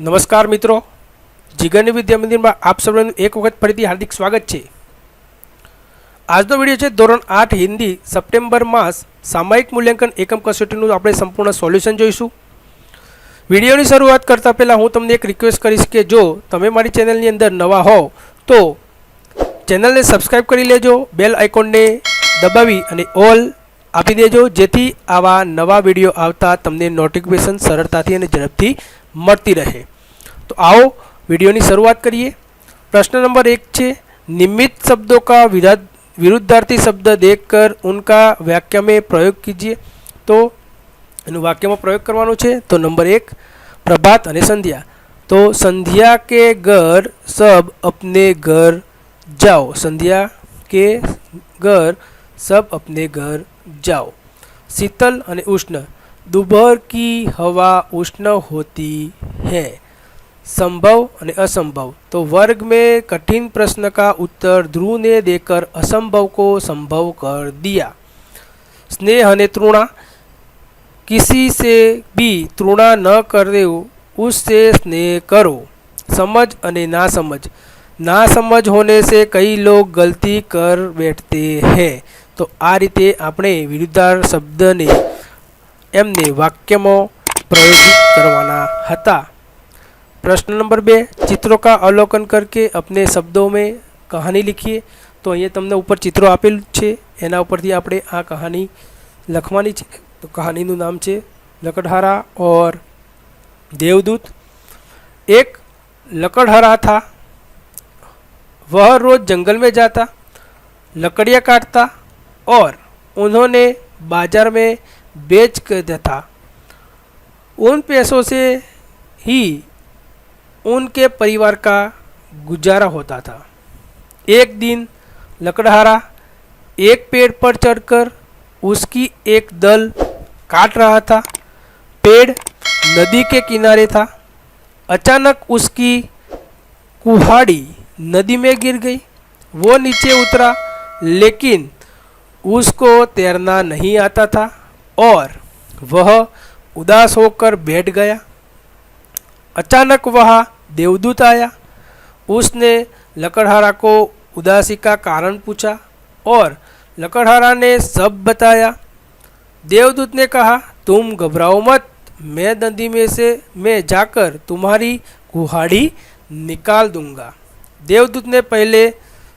નમસ્કાર મિત્રો, જીગરની વિદ્યા મંદિરમાં આપ સૌનું એક વખત ફરીથી હાર્દિક સ્વાગત છે। આજનો વિડીયો છે ધોરણ 8 હિન્દી સપ્ટેમ્બર માસ સામયિક મૂલ્યાંકન એકમ કસોટીનું આપણે સંપૂર્ણ સોલ્યુશન જોઈશું। વિડીયોની શરૂઆત કરતાં પહેલાં હું તમને એક રિક્વેસ્ટ કરીશ કે જો તમે મારી ચેનલની અંદર નવા હોવ તો ચેનલને સબસ્ક્રાઈબ કરી લેજો, બેલ આઇકોનને દબાવી અને ઓલ આપી દેજો, જેથી આવા નવા વિડીયો આવતા તમને નોટિફિકેશન સરળતાથી અને ઝડપથી મળતી रहे। तो आओ वीडियो की शुरुआत करिए। प्रश्न नंबर 1 છે निम्मित शब्दों का विरुद्धार्थी शब्द देखकर उनका वाक्य में प्रयोग कीजिए। तो वाक्य में प्रयोग करवानो छे। तो नंबर 1 प्रभात और संध्या। तो संध्या के घर सब अपने घर जाओ। संध्या के घर सब अपने घर जाओ। शीतल और उष्ण। दोपहर की हवा उष्ण होती है। संभव और असंभव। तो वर्ग में कठिन प्रश्न का उत्तर ध्रुव ने देकर असंभव को संभव कर दिया। स्नेह और तृणा। किसी से भी तृणा न करो, उससे स्नेह करो। समझ और नासमझ। नासमझ होने से कई लोग गलती कर बैठते हैं। तो आ रीते आपणे विरुद्धार्थी शब्द ने एमने वाक्य में प्रयोजित करवाना हता। प्रश्न नंबर 2 चित्रों का अवलोकन करके अपने शब्दों में कहानी लिखिए। तो अहीं तमने ऊपर चित्रों आपेल छे, एना उपरथी आपणे आ कहानी लखवानी छे। तो कहानीनुं नाम छे लकड़हारा और देवदूत। एक लकड़हारा था, वह रोज जंगल में जाता, लकड़ियाँ काटता और उन्होंने बाजार में बेच कर देता। उन पैसों से ही उनके परिवार का गुजारा होता था। एक दिन लकड़हारा एक पेड़ पर चढ़कर उसकी एक दल काट रहा था। पेड़ नदी के किनारे था। अचानक उसकी कुल्हाड़ी नदी में गिर गई। वो नीचे उतरा, लेकिन उसको तैरना नहीं आता था और वह उदास होकर बैठ गया। अचानक वहाँ देवदूत आया। उसने लकड़हारा को उदासी का कारण पूछा और लकड़हारा ने सब बताया। देवदूत ने कहा, तुम घबराओ मत, मैं नदी में से मैं जाकर तुम्हारी कुल्हाड़ी निकाल दूंगा। देवदूत ने पहले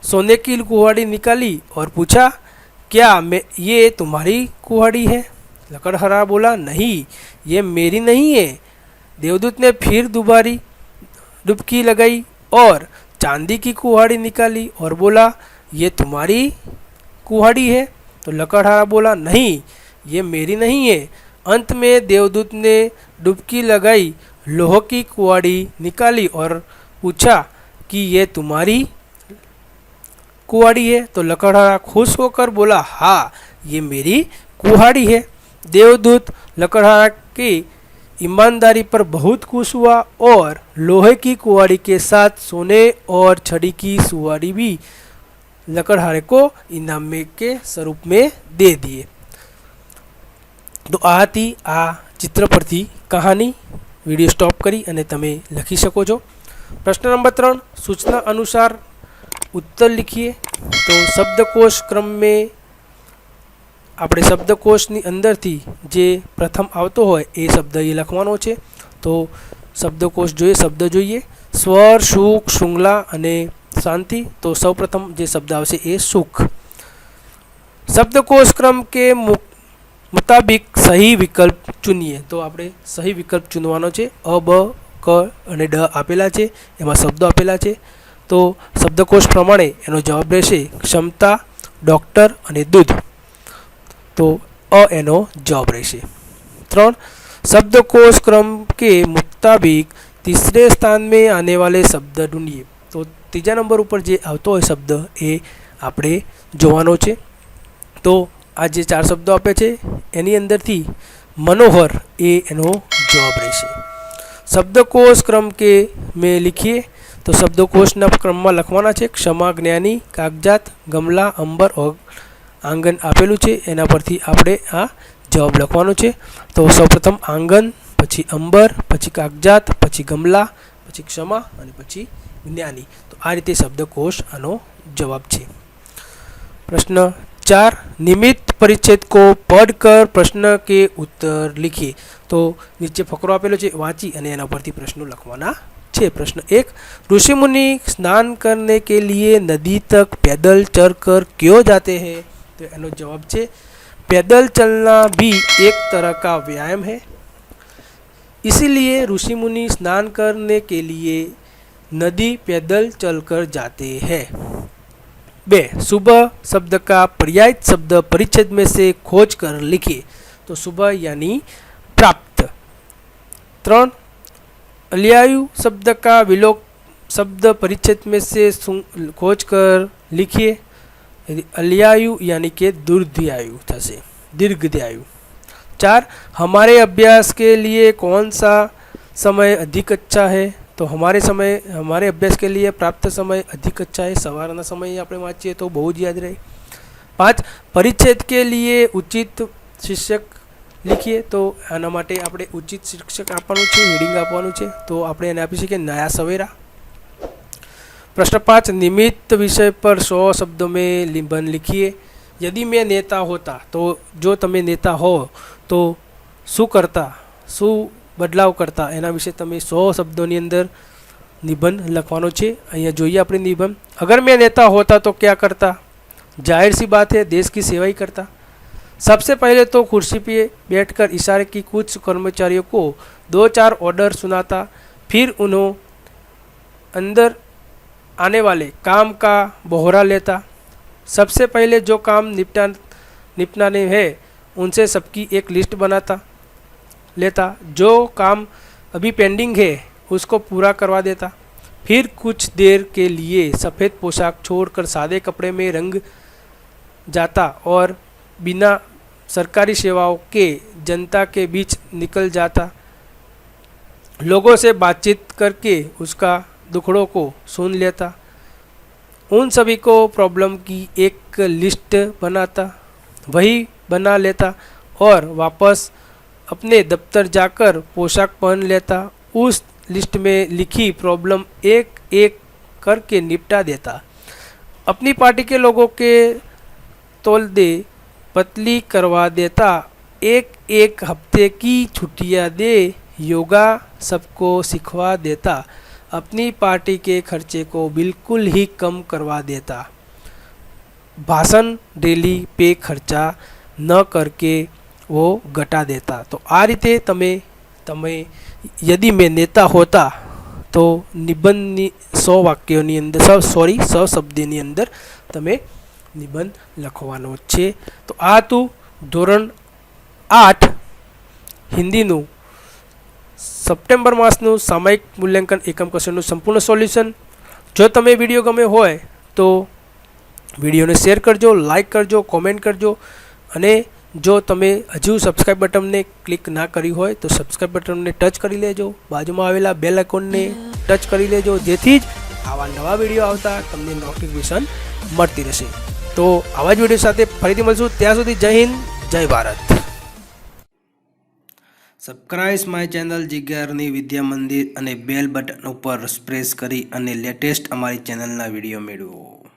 सोने की कुल्हाड़ी निकाली और पूछा, क्या मैं ये तुम्हारी कुल्हाड़ी है? लकड़हारा बोला, नहीं, ये मेरी नहीं है। देवदूत ने फिर दोबारा डुबकी लगाई और चांदी की कुल्हाड़ी निकाली और बोला, ये तुम्हारी कुल्हाड़ी है? तो लकड़हारा बोला, नहीं, ये मेरी नहीं है। अंत में देवदूत ने डुबकी लगाई, लोहे की कुल्हाड़ी निकाली और पूछा कि ये तुम्हारी कुल्हाड़ी है? तो लकड़हारा खुश होकर बोला, हाँ, ये मेरी कुल्हाड़ी है। देवदूत लकड़हारा की ईमानदारी पर बहुत खुश हुआ और लोहे की कुल्हाड़ी के साथ सोने और छड़ी की कुल्हाड़ी भी लकड़हारे को इनाम में के स्वरूप में दे दिए। तो आ थी आ चित्र परथी कहानी। वीडियो स्टॉप करी अने तमे लखी सको छो। प्रश्न नंबर 3 सूचना अनुसार उत्तर लिखिए। तो शब्दकोश क्रम में આપણે શબ્દકોશની અંદરથી જે પ્રથમ આવતો હોય એ શબ્દ એ લખવાનો છે। તો શબ્દકોશ જોઈએ, શબ્દ જોઈએ સ્વર, સુખ, શૃંખલા અને શાંતિ। તો સૌપ્રથમ જે શબ્દ આવશે એ સુખ। શબ્દકોશ क्रम के मुताबिक सही विकल्प चुनिए। तो આપણે સહી વિકલ્પ ચૂનવાનો છે। અ, બ, ક અને ડ આપેલા છે, એમાં શબ્દો આપેલા છે। તો શબ્દકોશ પ્રમાણે એનો જવાબ રહેશે ક્ષમતા, ડૉક્ટર અને દૂધ। तो अ एनो जवाब रहेशे। 3 शब्दकोश क्रम के मुताबिक तीसरे स्थान में आने वाले शब्द ढूंढिए। तो तीजा नंबर पर जे आवतो होय शब्द ए आपणे जोवानो छे। तो आ जे 4 शब्दों आपे छे एनी अंदरथी मनोहर ए एनो जवाब रहेशे। शब्दकोश क्रम के में लिखिए। तो शब्दकोशना क्रम में लखवाना छे क्षमा, ज्ञानी, कागजात, गमला, अंबर और आंगन आपेलू है। एना परथी आपणे आ जवाब लखवानो छे। तो सौप्रथम आंगन પછી અંબર, પછી કાગજાત, પછી ગમલા, પછી ક્ષમા અને પછી જ્ઞાની। તો આ રીતે શબ્દકોશ આનો જવાબ છે। प्रश्न 4, निमित्त परिच्छेद को पढ़कर प्रश्न के उत्तर लिखिए। तो नीचे फकरो आपेलो छे, वाँची अने एना परथी प्रश्नो लखवाना छे। प्रश्न 1, ऋषि मुनि स्नान करने के लिए नदी तक पैदल चलकर क्यों जाते हैं? तो एनो जवाब छे पैदल चलना भी एक तरह का व्यायाम है, इसीलिए ऋषि मुनि स्नान करने के लिए नदी पैदल चलकर जाते हैं। 2, सुबह शब्द का पर्यायित शब्द परिच्छेद में से खोज कर लिखिए। तो सुबह यानी प्राप्त। 3, अलियायु शब्द का विलोप शब्द परिच्छेद में से खोज कर लिखिए। अलियायु यानी के दीर्घायु थशे, दीर्घायु। 4, हमारे अभ्यास के लिए कौन सा समय अधिक अच्छा है? तो हमारे अभ्यास के लिए प्राप्त समय अधिक अच्छा है, सवारना समय આપણે વાંચીએ તો બહુ જ યાદ રહે। 5, परिच्छेद के लिए उचित शिक्षक लिखिए। तो આના માટે આપણે ઉચિત શિક્ષક આપવાનું છે, હેડિંગ આપવાનું છે। તો આપણે એને આપી શકીએ નયા સવેરા। प्रश्न 5, निमित्त विषय पर 100 शब्दों में निबंध लिखिए। यदि मैं नेता होता, तो जो તમે नेता हो तो શું કરતા, શું બદલાવ કરતા, એના વિશે તમે 100 શબ્દોની અંદર નિબંધ લખવાનો છે। અહીંયા જોઈએ આપણે નિબંધ। अगर मैं नेता होता तो क्या करता? जाहिर सी बात है देश की सेवा ही करता। सबसे पहले तो कुर्सी पे बैठकर इशारे की कुछ कर्मचारियों को 2-4 ऑर्डर सुनाता, फिर उन्होंने अंदर आने वाले काम का बोहरा लेता। सबसे पहले जो काम निपटाने हैं उनसे सबकी एक लिस्ट बनाता लेता, जो काम अभी पेंडिंग है उसको पूरा करवा देता। फिर कुछ देर के लिए सफ़ेद पोशाक छोड़कर सादे कपड़े में रंग जाता और बिना सरकारी सेवाओं के जनता के बीच निकल जाता। लोगों से बातचीत करके उसका दुखड़ों को सुन लेता। उन सभी को प्रॉब्लम की एक लिस्ट बनाता, वही बना लेता और वापस अपने दफ्तर जाकर पोशाक पहन लेता। उस लिस्ट में लिखी प्रॉब्लम एक एक करके निपटा देता। अपनी पार्टी के लोगों के तोल दे पतली करवा देता। एक एक हफ्ते की छुट्टियां दे योगा सबको सिखवा देता। अपनी पार्टी के खर्चे को बिल्कुल ही कम करवा देता। भाषण डेली पे खर्चा न करके वो घटा देता। तो आ रीते તમે यदि मैं नेता होता तो निबंधनी 100 વાક્યોની અંદર 100 શબ્દની અંદર તમે નિબંધ લખવાનો છે। તો આ હતું ધોરણ 8 હિન્દીનું સપ્ટેમ્બર માસનું સામયિક મૂલ્યાંકન એકમ ક્વેશ્ચનનું સંપૂર્ણ સોલ્યુશન। જો તમે વિડીયો ગમે હોય તો વિડીયોને શેર કરજો, લાઇક કરજો, કોમેન્ટ કરજો અને જો તમે હજુ સબસ્ક્રાઇબ બટનને ક્લિક ના કરી હોય તો સબસ્ક્રાઇબ બટનને ટચ કરી લેજો, બાજુમાં આવેલા બેલ આઇકોનને ટચ કરી લેજો, જેથી જ આવા નવા વિડીયો આવતા તમને નોટિફિકેશન મળતી રહેશે। તો આવા જ વિડીયો સાથે ફરીથી મળશું, ત્યાં સુધી જય હિન્દ, જય Bharat. Subscribe my channel જીગરની Vidya Mandir અને બેલ બટન ઉપર પ્રેસ કરી અને લેટેસ્ટ અમારી ચેનલના વિડીયો મેળવો।